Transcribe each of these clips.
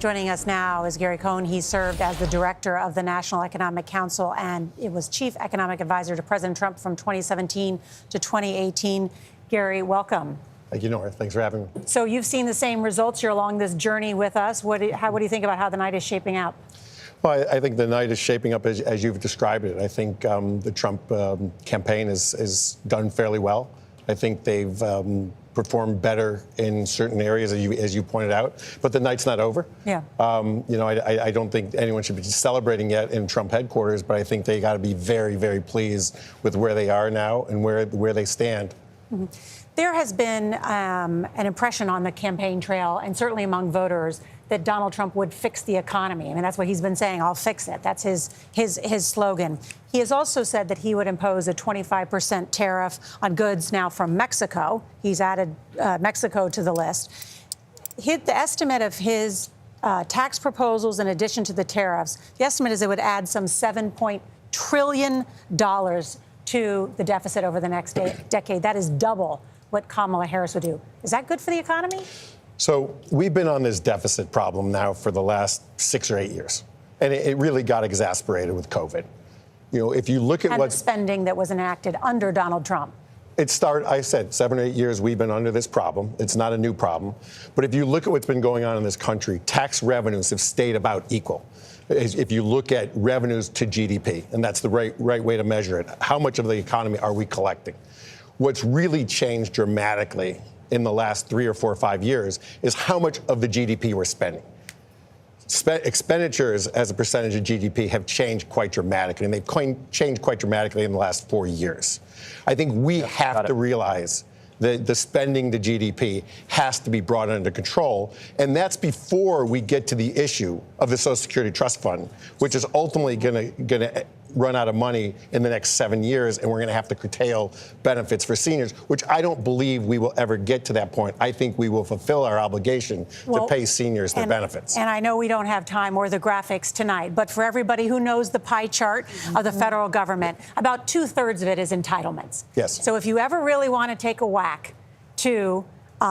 Joining us now is Gary Cohn. He served as the director of the National Economic Council and it was chief economic advisor to President Trump from 2017 to 2018. Gary, welcome. Thank you, Nora. Thanks for having me. So you've seen the same results. You're along this journey with us. What do you think about how the night is shaping out? Well, I think the night is shaping up as you've described it. I think the Trump campaign is done fairly well. I think they've performed better in certain areas, as you pointed out. But the night's not over. Yeah. I don't think anyone should be celebrating yet in Trump headquarters, but I think they got to be very, very pleased with where they are now and where they stand. Mm-hmm. There has been an impression on the campaign trail, and certainly among voters, that Donald Trump would fix the economy. I mean, that's what he's been saying, I'll fix it. That's his slogan. He has also said that he would impose a 25% tariff on goods now from Mexico. He's added Mexico to the list. The estimate of his tax proposals in addition to the tariffs, the estimate is it would add some $7 trillion to the deficit over the next decade. That is double what Kamala Harris would do. Is that good for the economy? So we've been on this deficit problem now for the last 6 or 8 years, and it really got exasperated with COVID. You know, if you look at the spending that was enacted under Donald Trump. It started, I said, 7 or 8 years we've been under this problem. It's not a new problem. But if you look at what's been going on in this country, tax revenues have stayed about equal. If you look at revenues to GDP, and that's the right way to measure it, how much of the economy are we collecting? What's really changed dramatically in the last 3 or 4 or 5 years is how much of the GDP we're spending. Expenditures as a percentage of GDP have changed quite dramatically, and they've changed quite dramatically in the last 4 years. I think we have to realize that the spending to GDP has to be brought under control, and that's before we get to the issue of the Social Security Trust Fund, which is ultimately going to run out of money in the next 7 years, and we're going to have to curtail benefits for seniors, which I don't believe we will ever get to that point. I think we will fulfill our obligation to pay seniors their benefits. And I know we don't have time or the graphics tonight, but for everybody who knows the pie chart of the federal government, about 2/3 of it is entitlements. Yes. So if you ever really want to take a whack to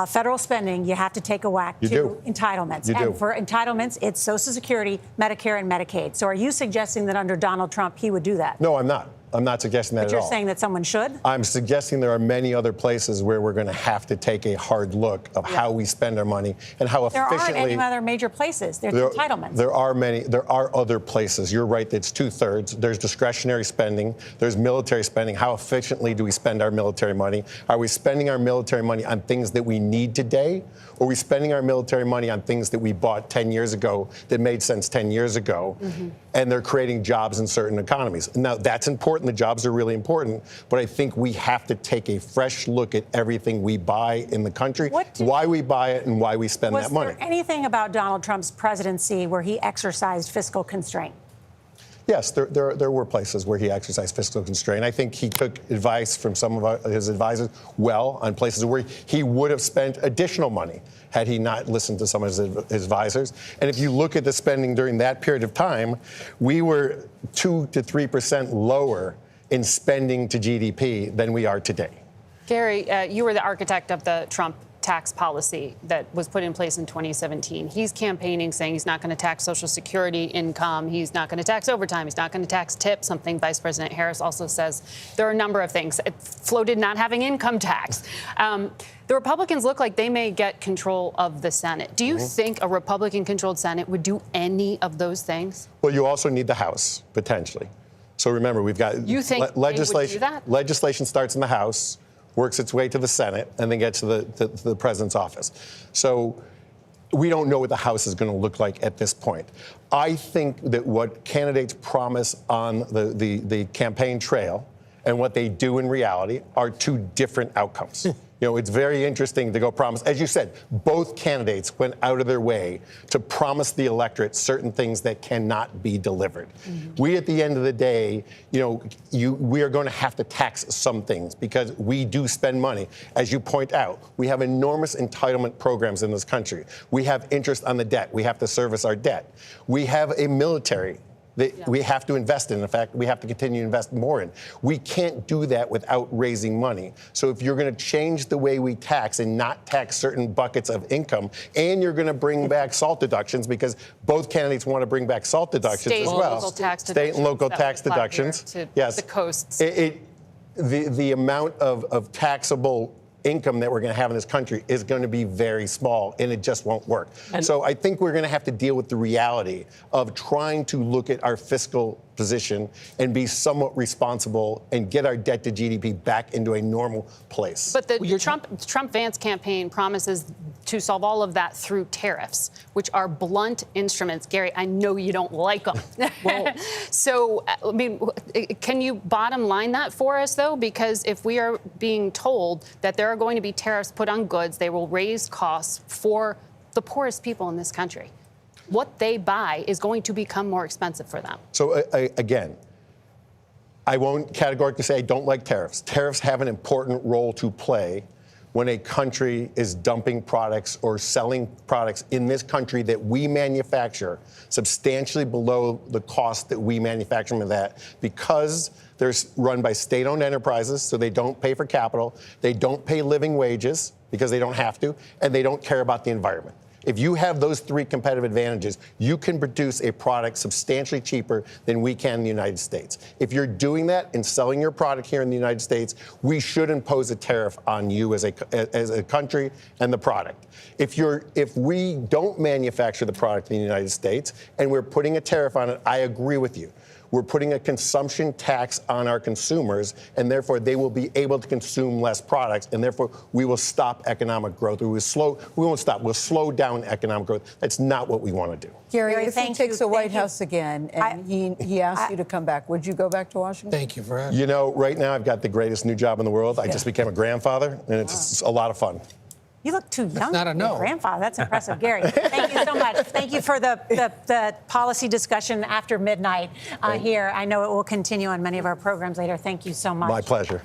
federal spending, you have to take a whack to entitlements. And for entitlements, it's Social Security, Medicare, and Medicaid. So are you suggesting that under Donald Trump, he would do that? No, I'm not. I'm not suggesting that at all. But you're saying that someone should? I'm suggesting there are many other places where we're going to have to take a hard look of how we spend our money and how efficiently. There aren't any other major places. There's entitlements. There are many. There are other places. You're right. It's 2/3. There's discretionary spending. There's military spending. How efficiently do we spend our military money? Are we spending our military money on things that we need today? Or are we spending our military money on things that we bought 10 years ago that made sense 10 years ago? And they're creating jobs in certain economies. Now, that's important. The jobs are really important. But I think we have to take a fresh look at everything we buy in the country, why we buy it and why we spend that money. Was there anything about Donald Trump's presidency where he exercised fiscal constraint? Yes, there were places where he exercised fiscal constraint. I think he took advice from some of his advisors on places where he would have spent additional money had he not listened to some of his advisors. And if you look at the spending during that period of time, we were 2 to 3% lower in spending to GDP than we are today. Gary, you were the architect of the Trump tax policy that was put in place in 2017. He's campaigning saying he's not going to tax Social Security income. He's not going to tax overtime. He's not going to tax tips, something Vice President Harris also says. There are a number of things. It floated not having income tax. The Republicans look like they may get control of the Senate. Do you think a Republican-controlled Senate would do any of those things? Well, you also need the House, potentially. So remember, we've got legislation. Legislation starts in the House, works its way to the Senate, and then gets to the president's office. So we don't know what the House is going to look like at this point. I think that what candidates promise on the campaign trail and what they do in reality are two different outcomes. You know, it's very interesting to go promise. As you said, both candidates went out of their way to promise the electorate certain things that cannot be delivered. We, at the end of the day, we are going to have to tax some things because we do spend money. As you point out, we have enormous entitlement programs in this country. We have interest on the debt. We have to service our debt. We have a military that we have to invest in. In fact, we have to continue to invest more in. We can't do that without raising money. So if you're going to change the way we tax and not tax certain buckets of income, and you're going to bring back SALT deductions, because both candidates want to bring back SALT deductions as well. State and local tax deductions. To yes. the coasts. The amount of taxable income that we're going to have in this country is going to be very small, and it just won't work. So I think we're going to have to deal with the reality of trying to look at our fiscal position and be somewhat responsible and get our debt to GDP back into a normal place. But the Trump-Vance campaign promises to solve all of that through tariffs, which are blunt instruments. Gary, I know you don't like them. So, I mean, can you bottom line that for us, though? Because if we are being told that there are going to be tariffs put on goods, they will raise costs for the poorest people in this country. What they buy is going to become more expensive for them. So, again, I won't categorically say I don't like tariffs. Tariffs have an important role to play when a country is dumping products or selling products in this country that we manufacture substantially below the cost that we manufacture them at, because they're run by state-owned enterprises, so they don't pay for capital, they don't pay living wages because they don't have to, and they don't care about the environment. If you have those three competitive advantages, you can produce a product substantially cheaper than we can in the United States. If you're doing that and selling your product here in the United States, we should impose a tariff on you as a country and the product. If we don't manufacture the product in the United States and we're putting a tariff on it, I agree with you. We're putting a consumption tax on our consumers, and therefore they will be able to consume less products, and therefore we will stop economic growth. We'll slow down economic growth. That's not what we want to do. Gary, if he takes the White House again and he asks you to come back, would you go back to Washington? Thank you for having me. You know, right now I've got the greatest new job in the world. I just became a grandfather, and it's a lot of fun. You look too young. not a to be no. Grandfather, that's impressive. Gary, thank you so much. Thank you for the policy discussion after midnight here. I know it will continue on many of our programs later. Thank you so much. My pleasure.